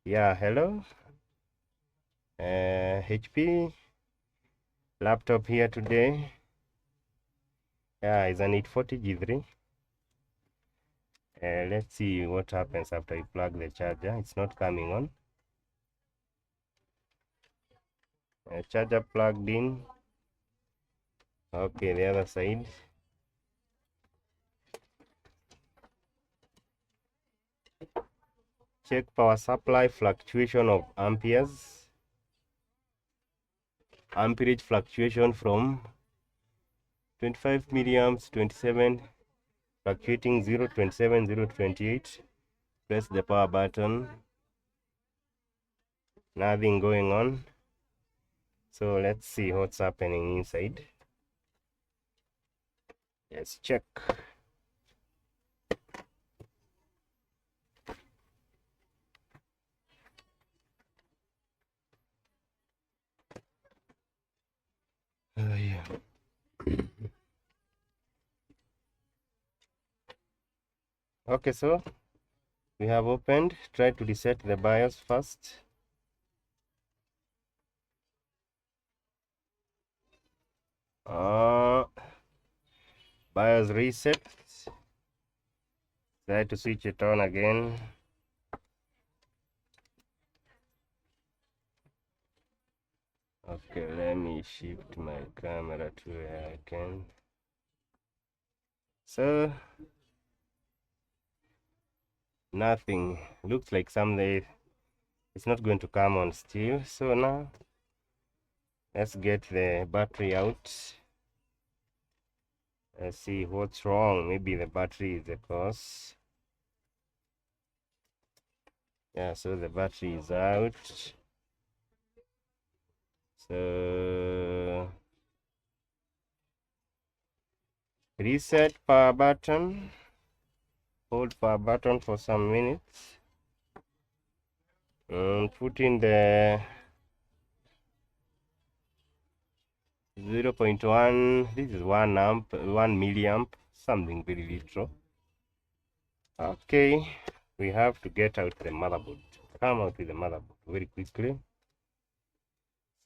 Yeah, hello. HP laptop here today. Yeah, it's an 840G3. Let's see what happens after you plug the charger. It's not coming on. Charger plugged in. Okay, the other side. Check power supply fluctuation of amperes. Amperage fluctuation from 25 milliamps, 27, fluctuating 0, 27, 0, 28. Press the power button. Nothing going on. So let's see what's happening inside. Let's check. Yeah. Okay, so we have opened. Try to reset the BIOS first. BIOS reset. Try to switch it on again. Okay, let me shift my camera to where I can. So nothing. Looks like someday it's not going to come on still. So now let's get the battery out. Let's see what's wrong. Maybe the battery is the cause. Yeah, so the battery is out. So reset power button. Hold power button for some minutes. Put in the 0.1. This is 1 amp, 1 milliamp, something very little. Okay, we have to get out the motherboard. Come out with the motherboard very quickly.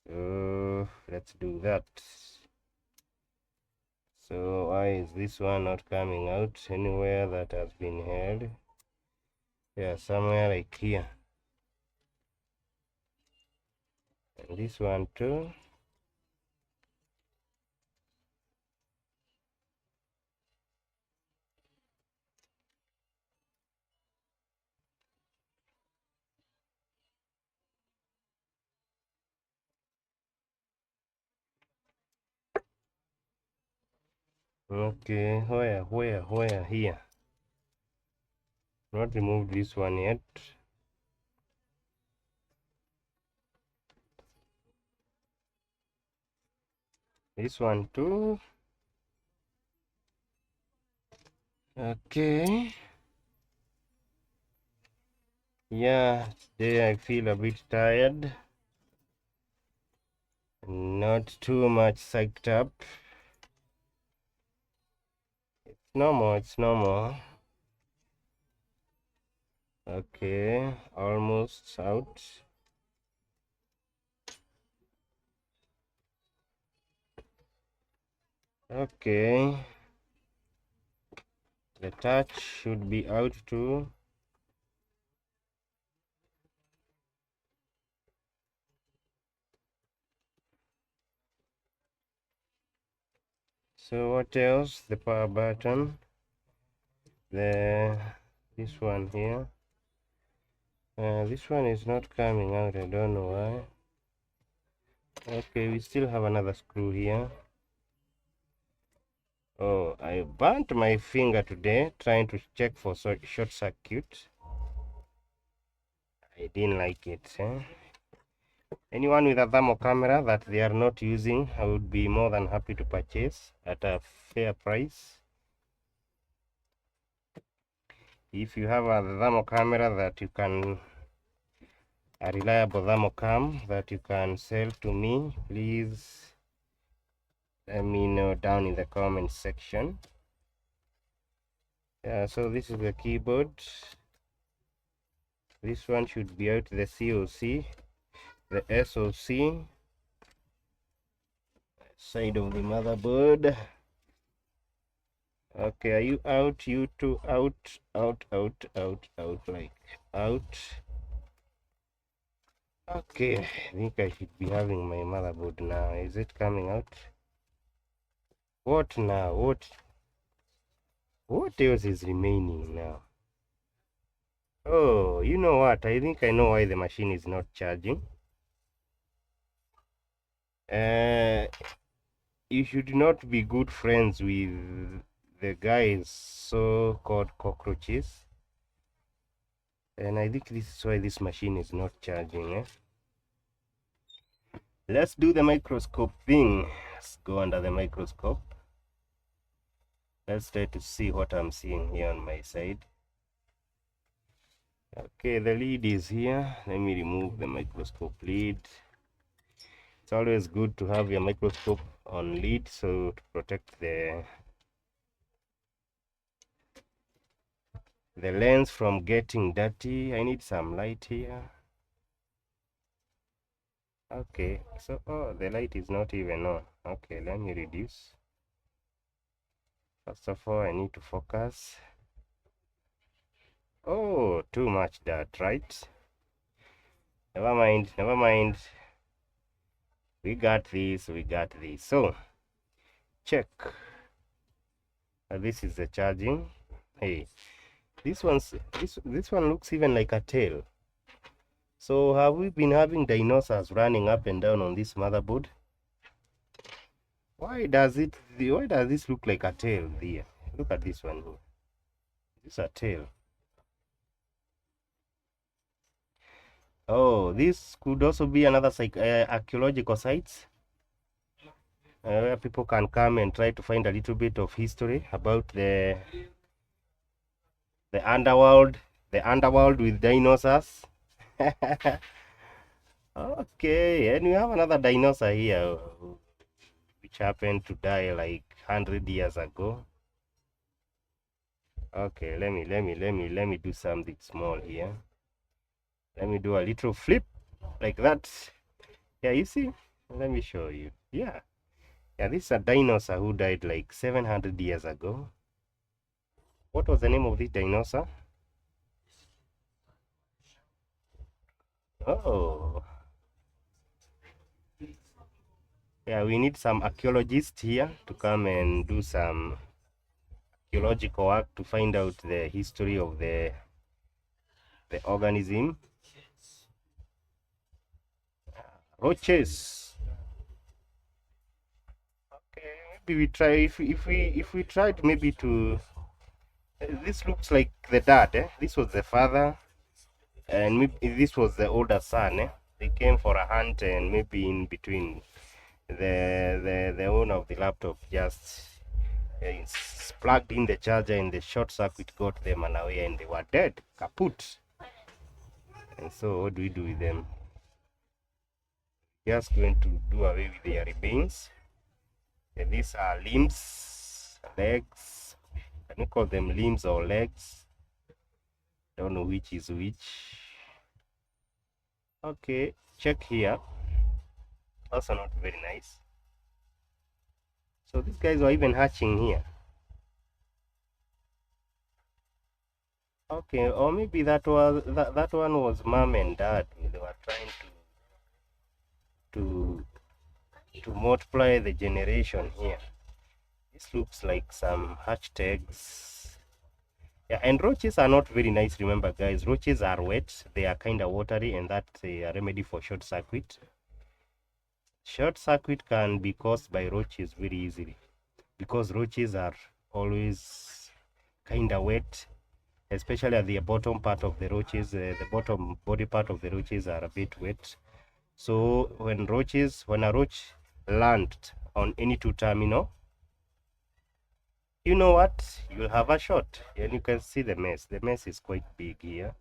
So let's do that. So why is this one not coming out anywhere that has been held? Yeah, somewhere like here. And this one too. Okay, where? Here. Not removed this one yet. This one too. Okay. Yeah, today I feel a bit tired. Not too much psyched up. It's normal. Okay, almost out. Okay. The touch should be out too. So what else? The power button. This one here. This one is not coming out. I don't know why. Okay, we still have another screw here. Oh, I burnt my finger today trying to check for short circuit. I didn't like it. Anyone with a thermal camera that they are not using, I would be more than happy to purchase at a fair price. If you have a thermal camera that you can, a reliable thermal cam that you can sell to me, please let me know down in the comment section. Yeah, so this is the keyboard. This one should be out the COC, the SOC side of the motherboard. Okay, are you out? You two out, out, out, out, out, like out. Okay, I think I should be having my motherboard now. Is it coming out? What now? What else is remaining now? Oh, you know what? I think I know why the machine is not charging. You should not be good friends with the guys so-called cockroaches. And I think this is why this machine is not charging. Let's do the microscope thing. Let's go under the microscope. Let's try to see what I'm seeing here on my side. Okay, the lid is here. Let me remove the microscope lid. It's always good to have your microscope on lid so to protect the lens from getting dirty. I need some light here. Okay, so the light is not even on. Okay, let me reduce. First of all, I need to focus. Oh, too much dirt, right? Never mind, never mind. We got this, we got this. So, check. This is the charging. Hey, this one looks even like a tail. So, have we been having dinosaurs running up and down on this motherboard? Why does this look like a tail there? Look at this one here. This is a tail. Oh, this could also be another archaeological sites where people can come and try to find a little bit of history about the underworld, with dinosaurs. Okay, and we have another dinosaur here, which happened to die like 100 years ago. Okay, let me do something small here. Let me do a little flip like that. Yeah, you see? Let me show you. Yeah, this is a dinosaur who died like 700 years ago. What was the name of this dinosaur? Oh, yeah, we need some archaeologists here to come and do some archaeological work to find out the history of the organism. Roaches. Okay, maybe we try if we tried maybe to. This looks like the dad. This was the father, and maybe this was the older son. They came for a hunt, and maybe in between, the owner of the laptop just plugged in the charger, and the short circuit got them away, and they were dead, kaput. And so, what do we do with them? Just going to do away with their remains. And these are limbs, legs. Can you call them limbs or legs? Don't know which is which. Okay, check here. Also not very nice. So these guys were even hatching here. Okay, or maybe that one was mom and dad. They were trying to multiply the generation here. This looks like some hatched eggs. Yeah, and roaches are not very nice. Remember, guys, roaches are wet. They are kind of watery, and that's a remedy for short circuit. Short circuit can be caused by roaches very easily because roaches are always kind of wet, especially at the bottom part of the roaches. The bottom body part of the roaches are a bit wet. So when a roach lands on any two terminal, you know what? You'll have a shot, and you can see the mess. The mess is quite big here.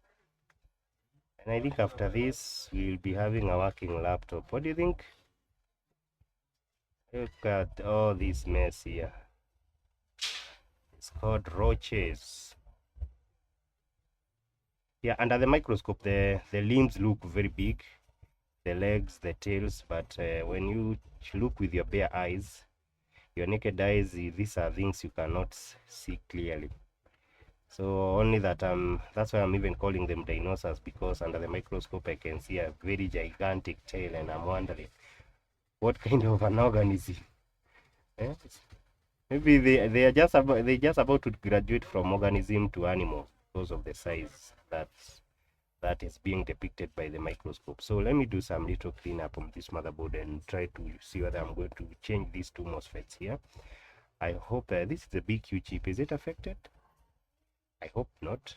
And I think after this, we'll be having a working laptop. What do you think? Look at all this mess here. It's called roaches. Yeah, under the microscope, the limbs look very big, the legs, the tails, but when you look with your bare eyes, your naked eyes, these are things you cannot see clearly. So only that that's why I'm even calling them dinosaurs, because under the microscope I can see a very gigantic tail, and I'm wondering what kind of an organism. Eh? Maybe they are just about to graduate from organism to animal because of the size that is being depicted by the microscope. So let me do some little cleanup on this motherboard and try to see whether I'm going to change these two MOSFETs here. I hope this is the BQ chip. Is it affected? I hope not.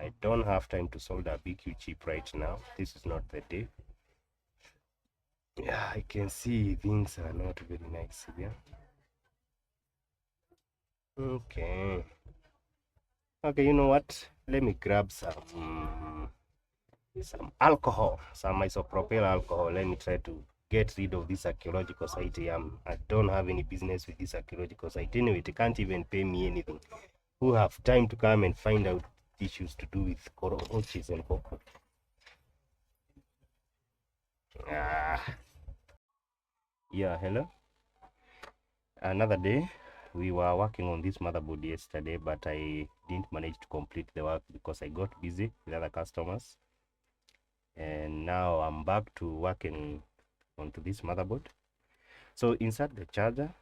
I don't have time to solder a BQ chip right now. This is not the day. Yeah, I can see things are not very nice here. Okay. Okay, you know what? Let me grab some alcohol, some isopropyl alcohol. Let me try to get rid of this archaeological site. I don't have any business with this archaeological site. Anyway, they can't even pay me anything. Who have time to come and find out issues to do with corroaches and cockroach? Yeah, hello. Another day. We were working on this motherboard yesterday, but I didn't manage to complete the work because I got busy with other customers. And now I'm back to working onto this motherboard. So insert the charger.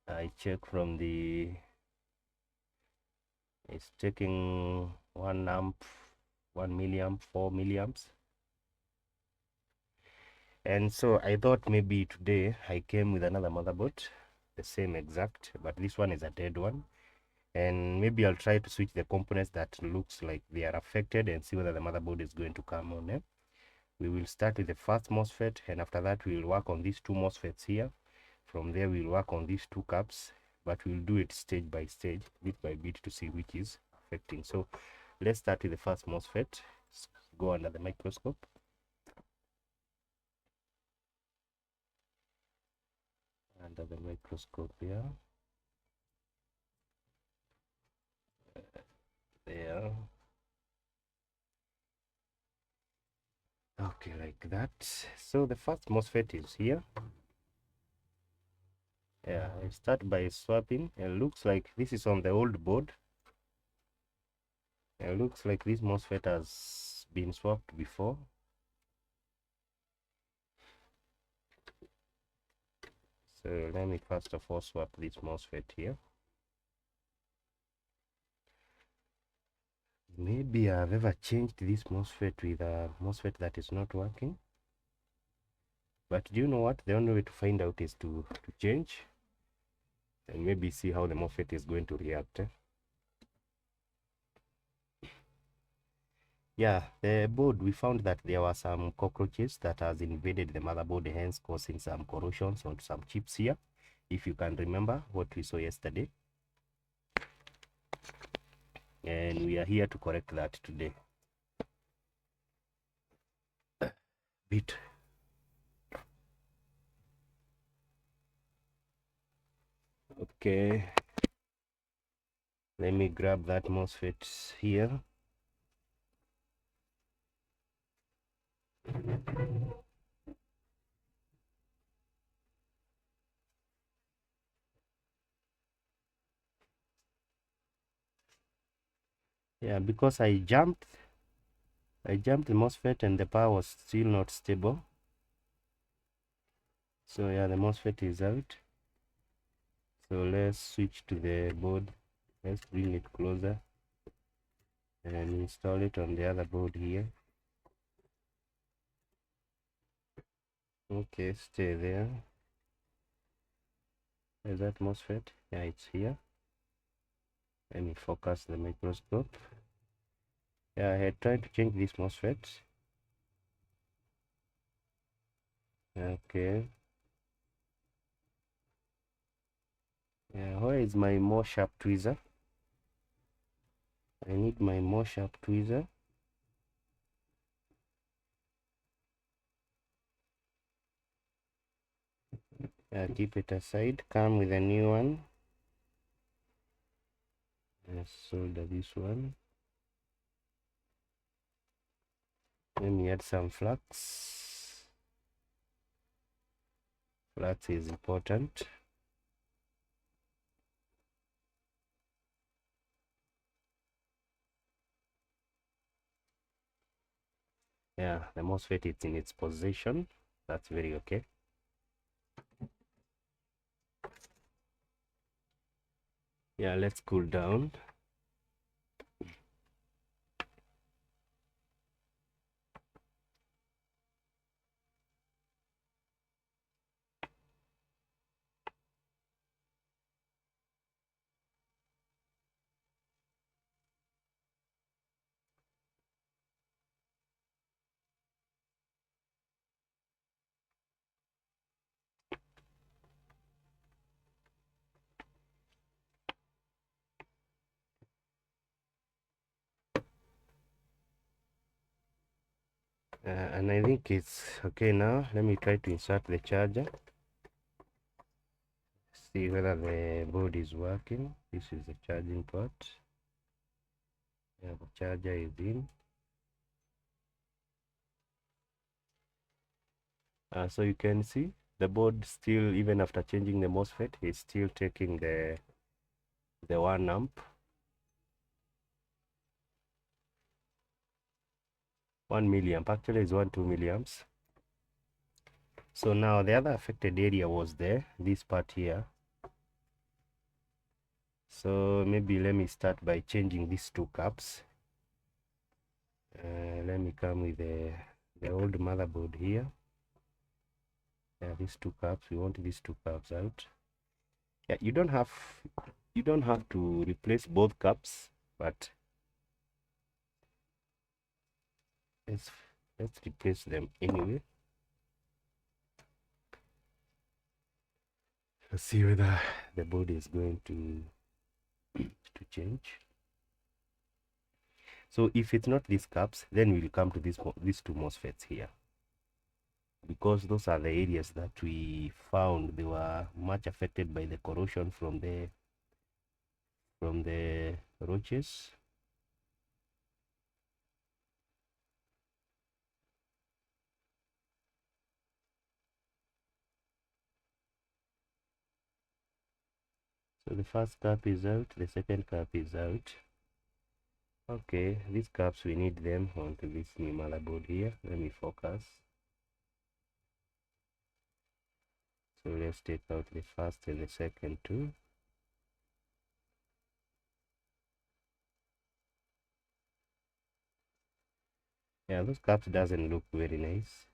I check from the, it's taking 1 amp, 1 milliamp, 4 milliamps. And so I thought maybe today I came with another motherboard, the same exact, but this one is a dead one. And maybe I'll try to switch the components that looks like they are affected and see whether the motherboard is going to come on. Eh? We will start with the first MOSFET, and after that we will work on these two MOSFETs here. From there we'll work on these two caps, but we'll do it stage by stage, bit by bit, to see which is affecting. So let's start with the first MOSFET. Let's go under the microscope. Under the microscope here. There. Okay, like that. So the first MOSFET is here. Yeah, I start by swapping. It looks like this is on the old board. It looks like this MOSFET has been swapped before. So let me first of all swap this MOSFET here. Maybe I've ever changed this MOSFET with a MOSFET that is not working. But do you know what? The only way to find out is to change and maybe see how the MOSFET is going to react. Yeah, the board, we found that there were some cockroaches that has invaded the motherboard, hence causing some corrosions on some chips here. If you can remember what we saw yesterday. And we are here to correct that today. Bit. Okay. Let me grab that MOSFET here. Yeah, because I jumped the MOSFET and the power was still not stable. So yeah, the MOSFET is out. So let's switch to the board. Let's bring it closer and install it on the other board here. Okay, stay there. Is that MOSFET? Yeah, it's here. Let me focus the microscope. Yeah, I had tried to change this MOSFET. Okay. Yeah, where is my more sharp tweezer? I need my more sharp tweezer. Keep it aside. Come with a new one. Let's solder this one. Let me add some flux. Flux is important. Yeah, the MOSFET is in its position. That's very okay. Yeah, let's cool down. And I think it's okay now. Let me try to insert the charger. See whether the board is working. This is the charging port. Yeah, the charger is in. So you can see the board still, even after changing the MOSFET, is still taking the 1 amp. 1 milliamp, actually is 2 milliamps. So now the other affected area was this part here. So maybe let me start by changing these 2 caps. Let me come with the old motherboard here. Yeah, these 2 caps, we want these 2 caps out. Yeah, you don't have to replace both caps, but let's replace them anyway. Let's see whether the board is going to change. So if it's not these caps, then we'll come to these 2 MOSFETs here, because those are the areas that we found they were much affected by the corrosion from the roaches. So the first cap is out, the second cap is out. Okay, these caps, we need them onto this new motherboard here. Let me focus. So let's take out the first and the second too. Yeah, those caps doesn't look very nice.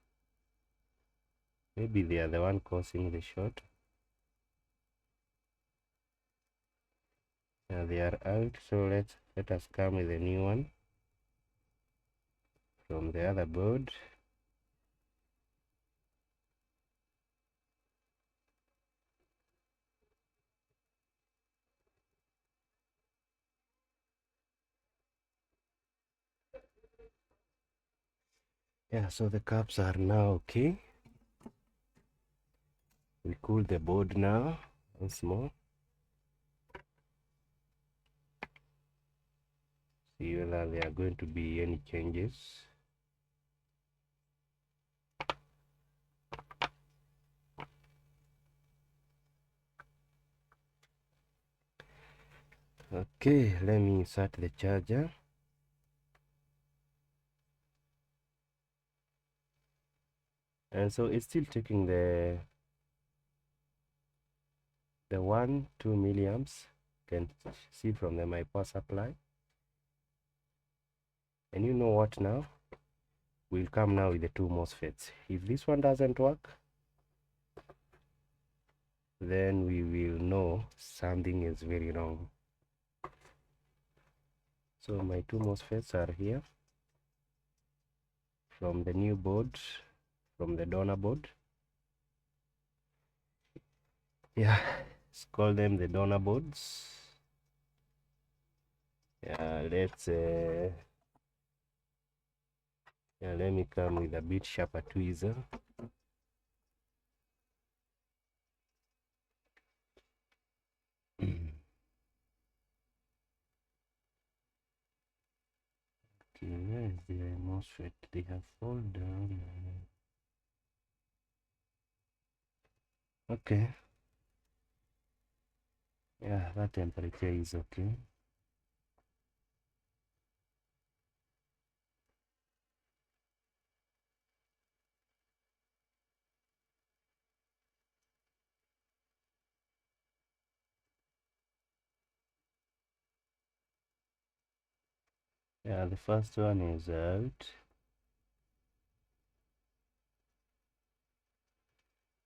Maybe they are the one causing the short. Yeah, they are out, so let us come with a new one from the other board. Yeah, so the caps are now okay. We cool the board now once more. See whether there are going to be any changes. Okay, let me insert the charger. And so it's still taking the 2 milliamps. You can see from my power supply. And you know what now? We'll come now with the 2 MOSFETs. If this one doesn't work, then we will know something is very wrong. So my 2 MOSFETs are here from the new board, from the donor board. Yeah, let's call them the donor boards. Yeah, let me come with a bit sharper tweezer. Okay, where is the MOSFET? They have fallen down. Okay. Yeah, that temperature is okay. Yeah, the first one is out.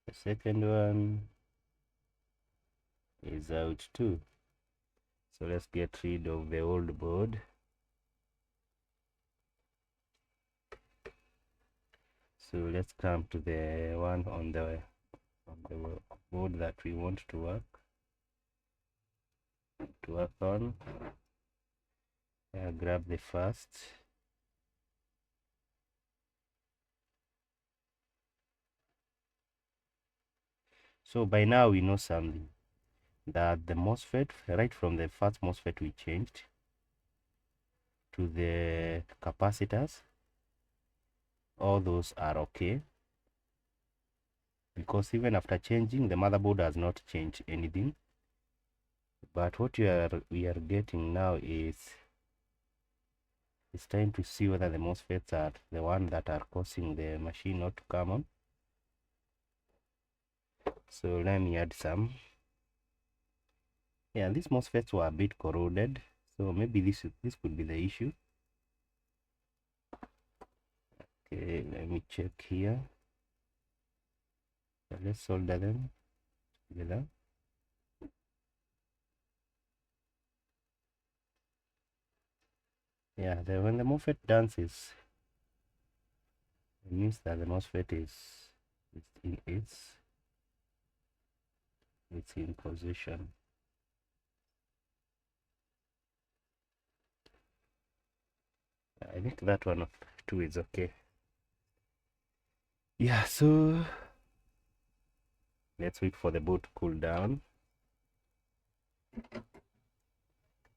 The second one is out too. So let's get rid of the old board. So let's come to the one on the board that we want to work on. Grab the first. So by now we know something, that the MOSFET, right from the first MOSFET we changed to the capacitors, all those are okay, because even after changing, the motherboard has not changed anything. But what we are getting now is it's time to see whether the MOSFETs are the one that are causing the machine not to come on. So let me add some. Yeah, these MOSFETs were a bit corroded, so maybe this could be the issue. Okay, let me check here. So let's solder them together. Yeah, when the MOSFET dances, it means that the MOSFET is it's in position. I think that one too is okay. Yeah, so let's wait for the board to cool down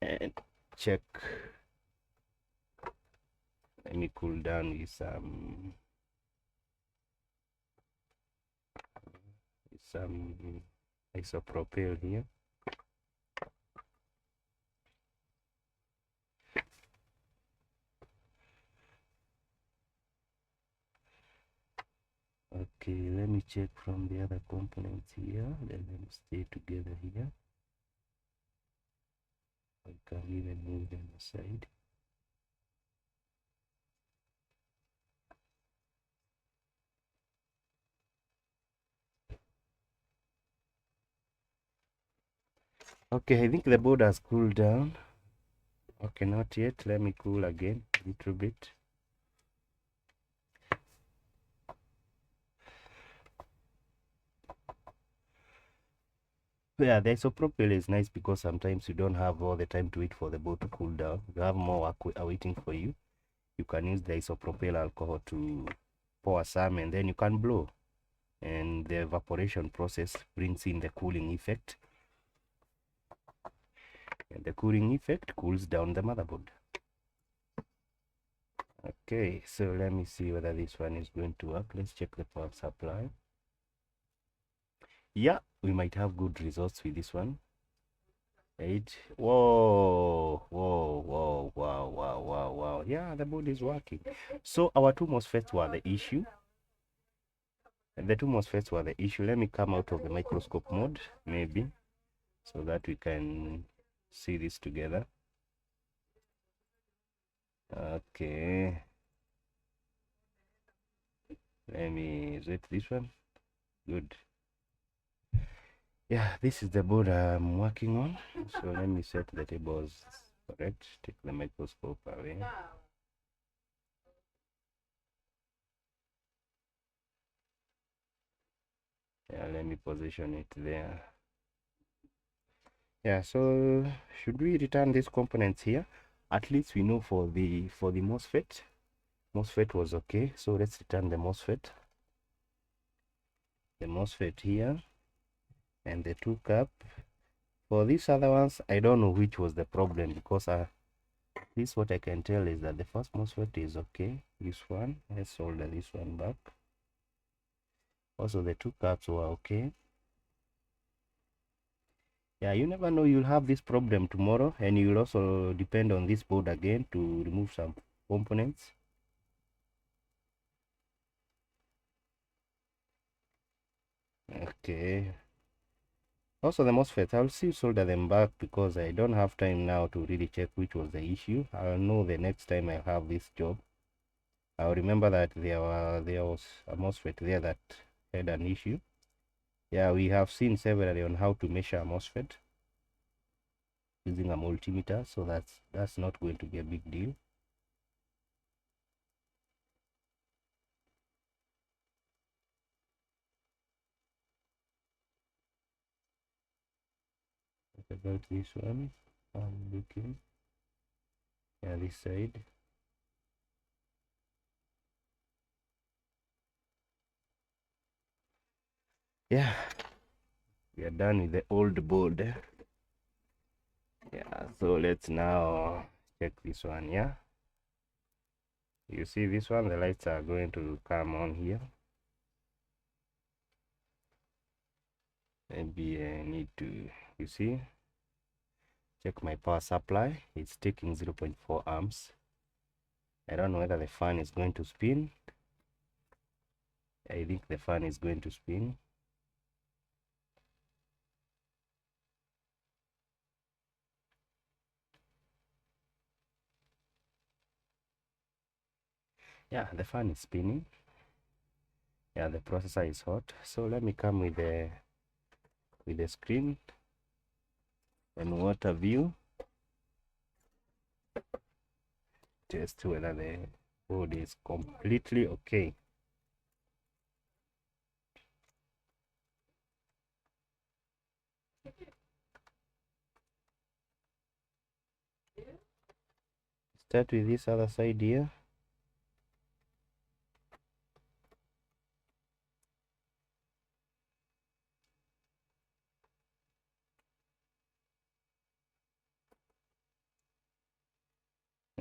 and check. Let me cool down with some isopropyl here. Okay, let me check from the other components here. Let them stay together here. I can even move them aside. Okay, I think the board has cooled down. Okay, not yet. Let me cool again a little bit. Yeah, the isopropyl is nice because sometimes you don't have all the time to wait for the board to cool down. You have more work waiting for you. You can use the isopropyl alcohol to pour some, and then you can blow. And the evaporation process brings in the cooling effect. And the cooling effect cools down the motherboard. Okay, so let me see whether this one is going to work. Let's check the power supply. Yeah, we might have good results with this one. Right? Whoa, whoa, whoa, wow, wow, wow, wow. Yeah, the board is working. So our two MOSFETs were the issue. The two MOSFETs were the issue. Let me come out of the microscope mode, maybe, so that we can see this together. Okay. Let me set this one. Good. Yeah, this is the board I'm working on. So let me set the tables correct. Take the microscope away. Yeah, let me position it there. Yeah, so should we return these components here? At least we know for the MOSFET. MOSFET was okay. So let's return the MOSFET. The MOSFET here and the 2 cap. For these other ones, I don't know which was the problem, because This what I can tell is that the first MOSFET is okay. This one, let's solder this one back. Also the two caps were okay. Yeah, you never know, you'll have this problem tomorrow, and you'll also depend on this board again to remove some components. Okay. Also the MOSFETs, I'll still solder them back because I don't have time now to really check which was the issue. I'll know the next time I have this job. I'll remember that there was a MOSFET there that had an issue. Yeah, we have seen severally on how to measure a MOSFET using a multimeter, so that's not going to be a big deal. What about this one? I'm looking. Yeah, this side. Yeah, we are done with the old board. Yeah, so let's now check this one. Yeah, you see this one, the lights are going to come on here. Maybe I need to, you see, check my power supply. It's taking 0.4 amps. I don't know whether the fan is going to spin. I think the fan is going to spin. Yeah, the fan is spinning. Yeah, the processor is hot. So let me come with the screen and water view. Test whether the board is completely okay. Start with this other side here.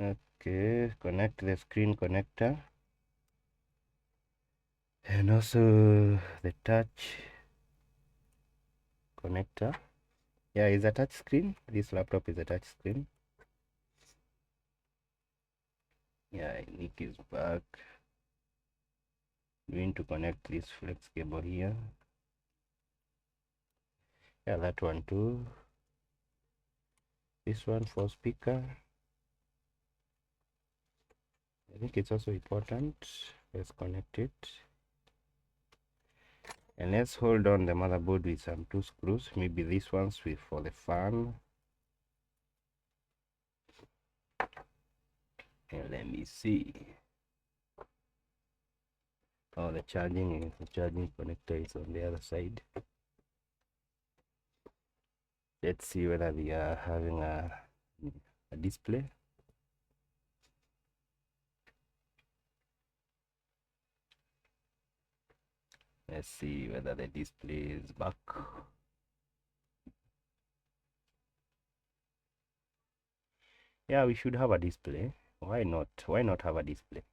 Okay, connect the screen connector and also the touch connector. Yeah, it's a touch screen. This laptop is a touch screen. Yeah, Nick is back. Going to connect this flex cable here. Yeah, that one too. This one for speaker. I think it's also important. Let's connect it. And let's hold on the motherboard with some two screws. Maybe this one's with for the fan. And let me see. Oh, the charging connector is on the other side. Let's see whether we are having a display. Let's see whether the display is back. Yeah, we should have a display. Why not? Why not have a display?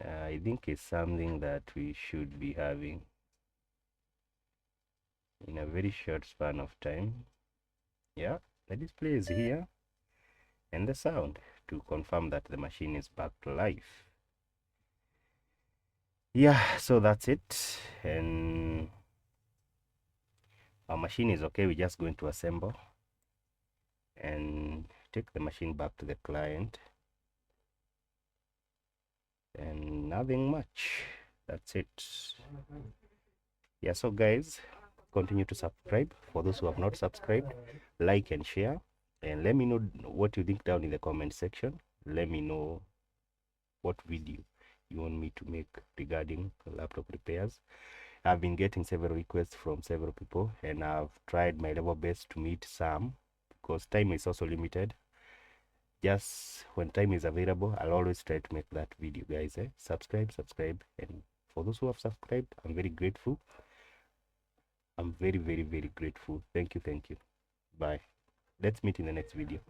I think it's something that we should be having in a very short span of time. Yeah, the display is here and the sound to confirm that the machine is back to life. Yeah, so that's it, and our machine is okay. We're just going to assemble and take the machine back to the client, and nothing much. That's it. Yeah, so guys, continue to subscribe. For those who have not subscribed, like and share, and let me know what you think down in the comment section. Let me know what video you want me to make regarding laptop repairs. I've been getting several requests from several people, and I've tried my level best to meet some because time is also limited. Just when time is available, I'll always try to make that video, guys. Subscribe, and for those who have subscribed, I'm very grateful. I'm very, very, very grateful. Thank you. Bye. Let's meet in the next video.